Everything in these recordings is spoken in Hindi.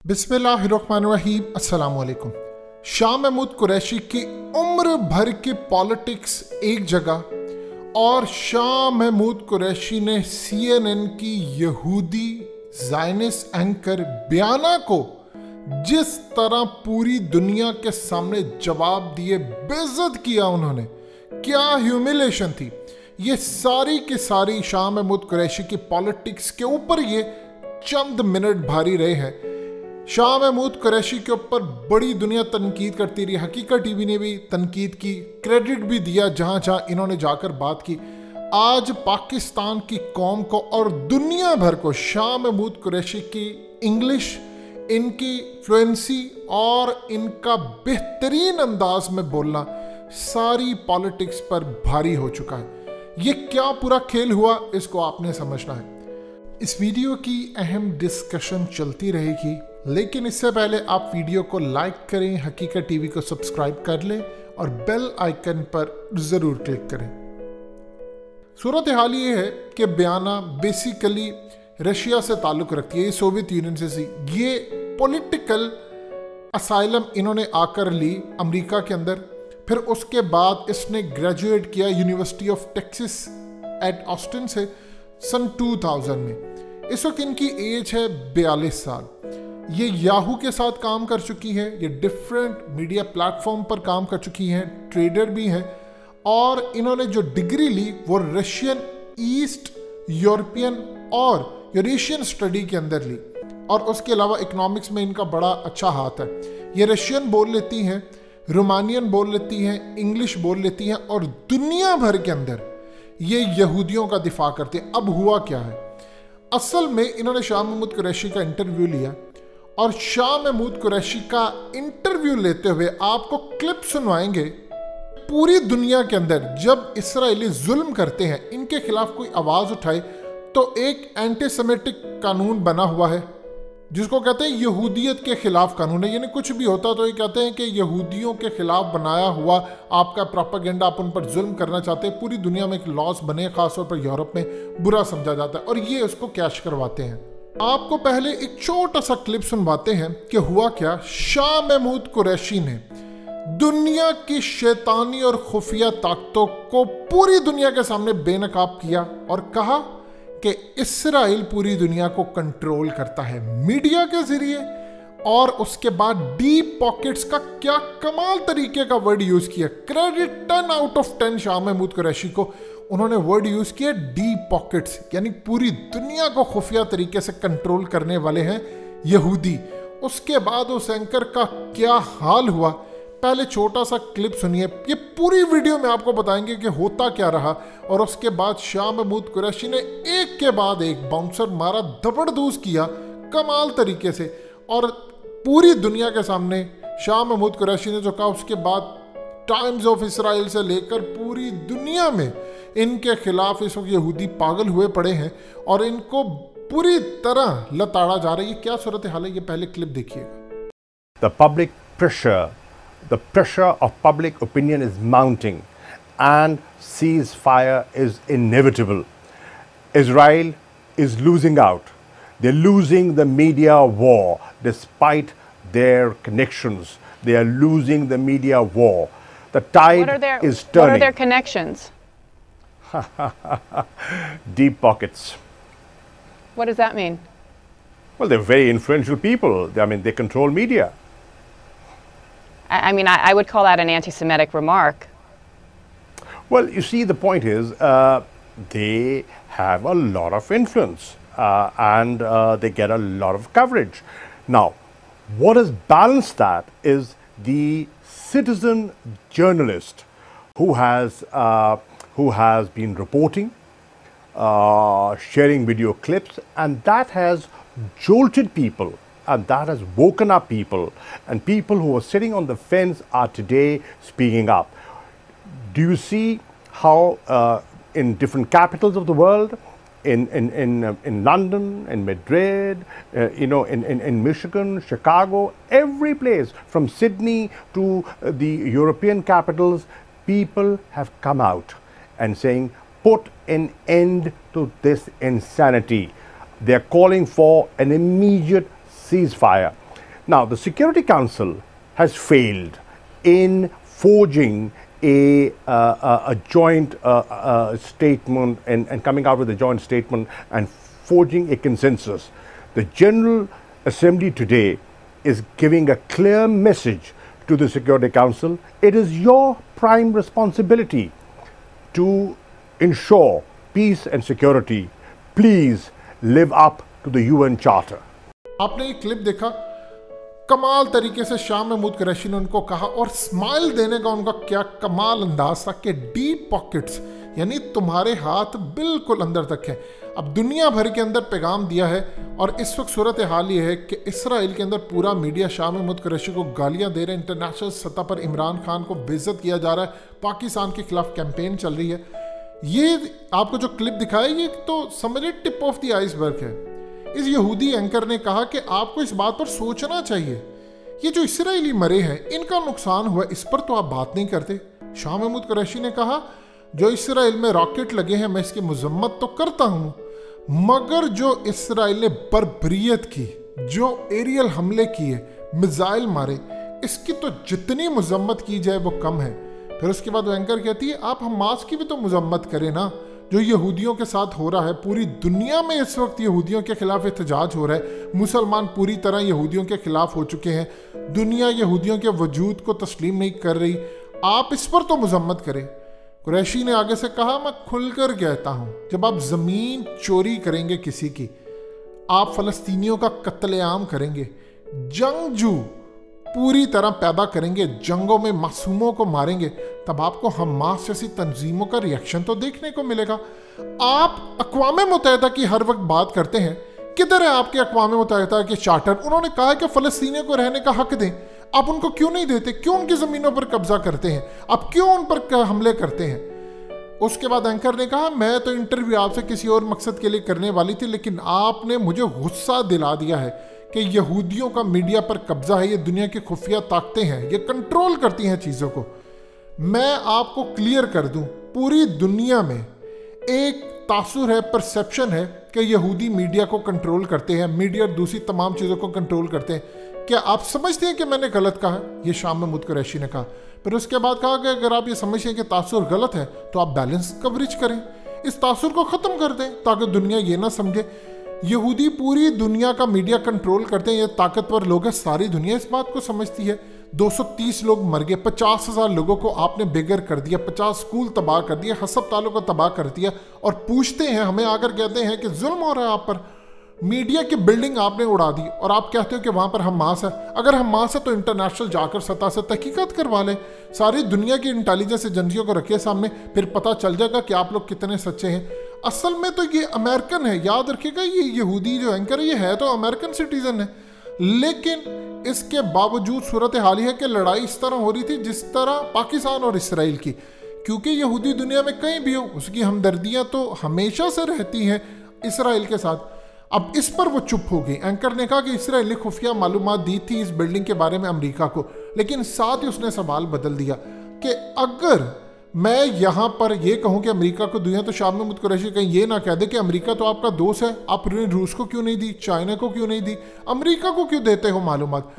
बिस्मिल्लाहिर्रहमानिर्रहीम, अस्सलाम वालेकुम। शाह महमूद कुरैशी की उम्र भर की पॉलिटिक्स एक जगह और शाह महमूद कुरैशी ने CNN की यहूदी ज़ायनिस्ट एंकर बयाना को जिस तरह पूरी दुनिया के सामने जवाब दिए, बेइज्जत किया उन्होंने, क्या ह्यूमिलेशन थी। ये सारी की सारी शाह महमूद कुरैशी की पॉलिटिक्स के ऊपर ये चंद मिनट भारी रहे हैं। शाह महमूद कुरैशी के ऊपर बड़ी दुनिया तनकीद करती रही। हकीकत टीवी ने भी तनकीद की, क्रेडिट भी दिया जहां जहां इन्होंने जाकर बात की। आज पाकिस्तान की कौम को और दुनिया भर को शाह महमूद कुरैशी की इंग्लिश, इनकी फ्लुएंसी और इनका बेहतरीन अंदाज में बोलना सारी पॉलिटिक्स पर भारी हो चुका है। ये क्या पूरा खेल हुआ, इसको आपने समझना है। इस वीडियो की अहम डिस्कशन चलती रहेगी, लेकिन इससे पहले आप वीडियो को लाइक करें, हकीकत टीवी को सब्सक्राइब कर लें और बेल आइकन पर ज़रूर क्लिक करें। सूरत हाल ये है कि बयाना बेसिकली रशिया से ताल्लुक़ रखती है, ये सोवियत यूनियन से सी। ये पॉलिटिकल असाइलम इन्होंने आकर ली अमेरिका के अंदर। फिर उसके बाद इसने ग्रेजुएट किया university of Texas at Austin से सन 2000 में। इस वक्त इनकी एज है 42 साल। ये याहू के साथ काम कर चुकी है, ये डिफरेंट मीडिया प्लेटफॉर्म पर काम कर चुकी हैं, ट्रेडर भी हैं। और इन्होंने जो डिग्री ली वो रशियन, ईस्ट यूरोपियन और यूरेशियन स्टडी के अंदर ली। और उसके अलावा इकोनॉमिक्स में इनका बड़ा अच्छा हाथ है। ये रशियन बोल लेती हैं, रोमानियन बोल लेती हैं, इंग्लिश बोल लेती हैं और दुनिया भर के अंदर ये यहूदियों का दिफा करते हैं। अब हुआ क्या है, असल में इन्होंने शाह महमूद कुरैशी का इंटरव्यू लिया और शाह महमूद कुरैशी का इंटरव्यू लेते हुए आपको क्लिप सुनवाएंगे। पूरी दुनिया के अंदर जब इसराइली जुल्म करते हैं, इनके खिलाफ कोई आवाज उठाए, तो एक एंटीसेमेटिक कानून बना हुआ है जिसको कहते हैं यहूदियत के खिलाफ कानून है। यानी कुछ भी होता तो ये कहते हैं कि यहूदियों के खिलाफ बनाया हुआ आपका प्रोपेगेंडा, आप उन पर जुल्म करना चाहते हैं। पूरी दुनिया में एक लॉस बने, खासतौर पर यूरोप में बुरा समझा जाता है और ये उसको कैश करवाते हैं। आपको पहले एक छोटा सा क्लिप सुनवाते हैं कि हुआ क्या। शाह महमूद कुरैशी ने दुनिया की शैतानी और खुफिया ताकतों को पूरी दुनिया के सामने बेनकाब किया और कहा कि इसराइल पूरी दुनिया को कंट्रोल करता है मीडिया के जरिए। और उसके बाद डीप पॉकेट्स का क्या कमाल तरीके का वर्ड यूज किया। Credit 10 out of 10 Shah Mahmood Qureshi को। उन्होंने वर्ड यूज किया डीप पॉकेट्स, यानी पूरी दुनिया को खुफिया तरीके से कंट्रोल करने वाले हैं यहूदी। उसके बाद उस एंकर का क्या हाल हुआ, पहले छोटा सा क्लिप सुनिए। ये पूरी वीडियो में आपको बताएंगे कि होता क्या रहा। और उसके बाद शाह महमूद कुरैशी ने एक के बाद एक बाउंसर मारा, दबड़दूस किया कमाल तरीके से। और पूरी दुनिया के सामने शाह महमूद कुरैशी ने जो कहा, उसके बाद टाइम्स ऑफ इसराइल से लेकर पूरी दुनिया में इनके खिलाफ इस वक्त यहूदी पागल हुए पड़े हैं और इनको पूरी तरह लताड़ा जा रही है। क्या सूरत हाल है, ये पहले क्लिप देखिएगा। The pressure of public opinion is mounting and ceasefire is inevitable. Israel is losing out. They're losing the media war despite their connections. They are losing the media war. The tide is turning. What are their connections? Deep pockets. What does that mean? Well, they're very influential people. I mean, they control media. I mean, I would call that an anti-Semitic remark. Well, you see, the point is they have a lot of influence and they get a lot of coverage. Now, what has balanced that is the citizen journalist who has been reporting, sharing video clips, and that has jolted people. And that has woken up people, and people who are sitting on the fence are today speaking up. Do you see how in different capitals of the world, in London, in Madrid, in Michigan, Chicago, every place from Sydney to the European capitals, people have come out and saying, put an end to this insanity. They're calling for an immediate ceasefire. Now, the Security Council has failed in forging a joint statement and coming out with a joint statement and forging a consensus. The General Assembly today is giving a clear message to the Security Council. It is your prime responsibility to ensure peace and security. Please live up to the UN Charter. आपने ये क्लिप देखा, कमाल तरीके से शाह महमूद कुरैशी ने उनको कहा, और स्माइल देने का उनका क्या कमाल अंदाज था कि डीप पॉकेट्स, यानी तुम्हारे हाथ बिल्कुल अंदर तक हैं। अब दुनिया भर के अंदर पैगाम दिया है, और इस वक्त सूरत हाल ये है कि इसराइल के अंदर पूरा मीडिया शाह महमूद कुरैशी को गालियां दे रहे हैं, इंटरनेशनल सतह पर इमरान खान को बेइज्जत किया जा रहा है, पाकिस्तान के खिलाफ कैंपेन चल रही है। ये आपको जो क्लिप दिखाया, ये तो समझिए टिप ऑफ द आइसबर्ग है। इस यहूदी एंकर ने कहा कि आपको इस बात पर सोचना चाहिए, ये जो इसराइली मरे हैं इनका नुकसान हुआ, इस पर तो आप बात नहीं करते। शाह महमूद कुरैशी ने कहा जो इसराइल में रॉकेट लगे हैं मैं इसकी मजम्मत तो करता हूं, मगर जो इसराइल ने बर्बरियत की, जो एरियल हमले किए, मिसाइल मारे, इसकी तो जितनी मजम्मत की जाए वो कम है। फिर उसके बाद वो एंकर कहती है आप हमास की भी तो मजम्मत करें ना, जो यहूदियों के साथ हो रहा है। पूरी दुनिया में इस वक्त यहूदियों के खिलाफ एहतजाज हो रहा है, मुसलमान पूरी तरह यहूदियों के खिलाफ हो चुके हैं, दुनिया यहूदियों के वजूद को तस्लीम नहीं कर रही, आप इस पर तो मजम्मत करें। कुरैशी ने आगे से कहा मैं खुलकर कहता हूं, जब आप ज़मीन चोरी करेंगे किसी की, आप फ़लस्तीनियों का कत्लेआम करेंगे, जंगजू पूरी तरह पैदा करेंगे, जंगों में मासूमों को मारेंगे, तब आपको हमास जैसी तंजीमों का रिएक्शन तो देखने को मिलेगा। आप अक़वाम मुत्तहिदा की हर वक्त बात करते हैं, किधर है आपके अक़वाम मुत्तहिदा के चार्टर? उन्होंने कहा कि फ़लस्तीनियों को रहने का हक दें, आप उनको क्यों नहीं देते? क्यों उनकी ज़मीनों पर कब्जा करते हैं? आप क्यों उन पर हमले करते हैं? उसके बाद एंकर ने कहा मैं तो इंटरव्यू आपसे किसी और मकसद के लिए करने वाली थी, लेकिन आपने मुझे गुस्सा दिला दिया है कि यहूदियों का मीडिया पर कब्जा है, ये दुनिया की खुफिया ताकतें हैं, ये कंट्रोल करती हैं चीज़ों को। मैं आपको क्लियर कर दूं, पूरी दुनिया में एक तासुर है, परसेप्शन है कि यहूदी मीडिया को कंट्रोल करते हैं, मीडिया दूसरी तमाम चीज़ों को कंट्रोल करते हैं। क्या आप समझते हैं कि मैंने गलत कहा? ये शाह महमूद कुरैशी ने कहा। फिर उसके बाद कहा कि अगर आप ये समझते हैं कि तासुर गलत है तो आप बैलेंस कवरेज करें, इस तासुर को ख़त्म कर दें ताकि दुनिया ये ना समझे यहूदी पूरी दुनिया का मीडिया कंट्रोल करते हैं, ये ताकतवर लोग हैं, सारी दुनिया इस बात को समझती है। 230 लोग मर गए, 50,000 लोगों को आपने बेघर कर दिया, 50 स्कूल तबाह कर दिया, अस्पतालों को तबाह कर दिया, और पूछते हैं हमें आकर कहते हैं कि जुल्म हो रहा है आप पर। मीडिया की बिल्डिंग आपने उड़ा दी और आप कहते हो कि वहाँ पर हमास है। अगर हमास है तो इंटरनेशनल जाकर सतह से तहकीकात करवा लें, सारी दुनिया की इंटेलिजेंस एजेंसियों को रखिए सामने, फिर पता चल जाएगा कि आप लोग कितने सच्चे हैं। असल में तो ये अमेरिकन है, याद रखिएगा, ये यहूदी जो एंकर ये है तो अमेरिकन सिटीजन है, लेकिन इसके बावजूद सूरत हाल है कि लड़ाई इस तरह हो रही थी जिस तरह पाकिस्तान और इसराइल की, क्योंकि यहूदी दुनिया में कहीं भी हो उसकी हमदर्दियाँ तो हमेशा से रहती हैं इसराइल के साथ। अब इस पर वो चुप हो गई। एंकर ने कहा कि इसराइल ने खुफिया मालूमात दी थी इस बिल्डिंग के बारे में अमेरिका को, लेकिन साथ ही उसने सवाल बदल दिया कि अगर मैं यहाँ पर ये कहूँ कि अमेरिका को दूँ तो शाह महमूद कुरैशी कहीं ये ना कह दे कि अमेरिका तो आपका दोस्त है, आपने रूस को क्यों नहीं दी, चाइना को क्यों नहीं दी, अमेरिका को क्यों देते हो मालूमात?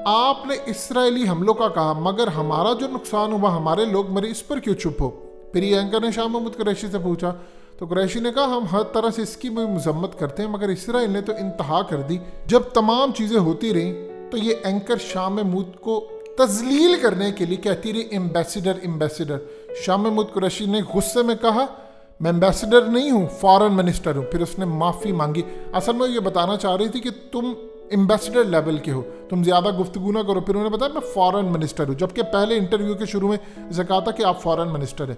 आपने इसराइली हमलों का कहा, मगर हमारा जो नुकसान हुआ, हमारे लोग मरे, इस पर क्यों चुप हो? फिर ये एंकर ने शाह महमूद कुरैशी से पूछा तो कुरैशी ने कहा हम हर तरह से इसकी मजम्मत करते हैं, मगर इसराइल ने तो इंतहा कर दी। जब तमाम चीज़ें होती रहीं तो ये एंकर शाह महमूद को तजलील करने के लिए कहती रही एम्बेसडर एम्बेसडर। शाह महमूद कुरैशी ने गुस्से में कहा मैं एम्बेसडर नहीं हूँ, फॉरेन मिनिस्टर हूँ। फिर उसने माफ़ी मांगी। असल में ये बताना चाह रही थी कि तुम एम्बेसडर लेवल के हो, तुम ज़्यादा गुफ्तगू ना करो। फिर उन्होंने बताया मैं फॉरेन मिनिस्टर हूँ, जबकि पहले इंटरव्यू के शुरू में इसे कहा था कि आप फॉरेन मिनिस्टर हैं।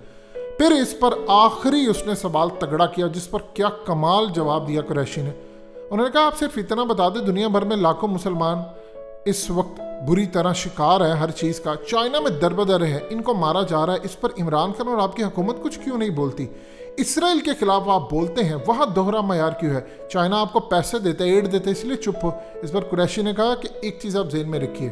फिर इस पर आखिरी उसने सवाल तगड़ा किया, जिस पर क्या कमाल जवाब दिया कुरैशी ने। उन्होंने कहा आप सिर्फ इतना बता दें, दुनिया भर में लाखों मुसलमान इस वक्त बुरी तरह शिकार है हर चीज़ का, चाइना में दरबदर है, इनको मारा जा रहा है, इस पर इमरान खान और आपकी हुकूमत कुछ क्यों नहीं बोलती? इसराइल के खिलाफ आप बोलते हैं, वहाँ दोहरा मयार क्यों है? चाइना आपको पैसे देते, एड देते, इसलिए चुप हो। इस पर कुरैशी ने कहा कि एक चीज़ आप जेहन में रखिए,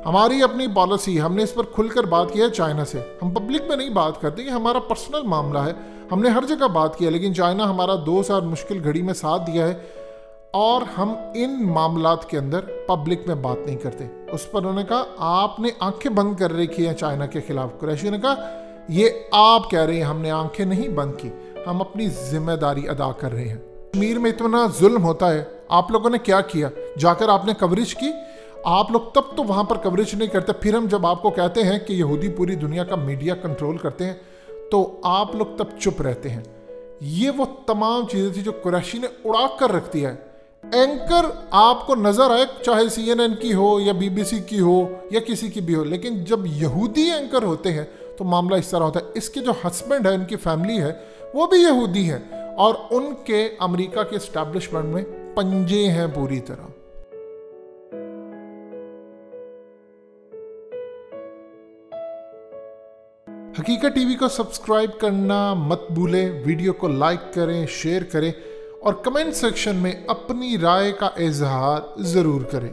हमारी अपनी पॉलिसी, हमने इस पर खुलकर बात की है चाइना से, हम पब्लिक में नहीं बात करते, ये हमारा पर्सनल मामला है, हमने हर जगह बात किया, लेकिन चाइना हमारा 2 साल मुश्किल घड़ी में साथ दिया है। और हम इन मामलात के अंदर पब्लिक में बात नहीं करते। उस पर उन्होंने कहा आपने आंखें बंद कर रखी हैं चाइना के खिलाफ। कुरैशी ने कहा ये आप कह रहे हैं, हमने आंखें नहीं बंद की, हम अपनी जिम्मेदारी अदा कर रहे हैं। कश्मीर में इतना जुल्म होता है, आप लोगों ने क्या किया? जाकर आपने कवरेज की। आप लोग तब तो वहाँ पर कवरेज नहीं करते, फिर हम जब आपको कहते हैं कि यहूदी पूरी दुनिया का मीडिया कंट्रोल करते हैं तो आप लोग तब चुप रहते हैं। ये वो तमाम चीज़ें थी जो कुरैशी ने उड़ा कर रख दिया है। एंकर आपको नजर आए, चाहे CNN की हो या BBC की हो या किसी की भी हो, लेकिन जब यहूदी एंकर होते हैं तो मामला इस तरह होता है। इसके जो हस्बैंड है, इनकी फैमिली है, वो भी यहूदी है और उनके अमेरिका के एस्टैब्लिशमेंट में पंजे हैं पूरी तरह। हकीकत टीवी को सब्सक्राइब करना मत भूलें, वीडियो को लाइक करें, शेयर करें और कमेंट सेक्शन में अपनी राय का इजहार ज़रूर करें।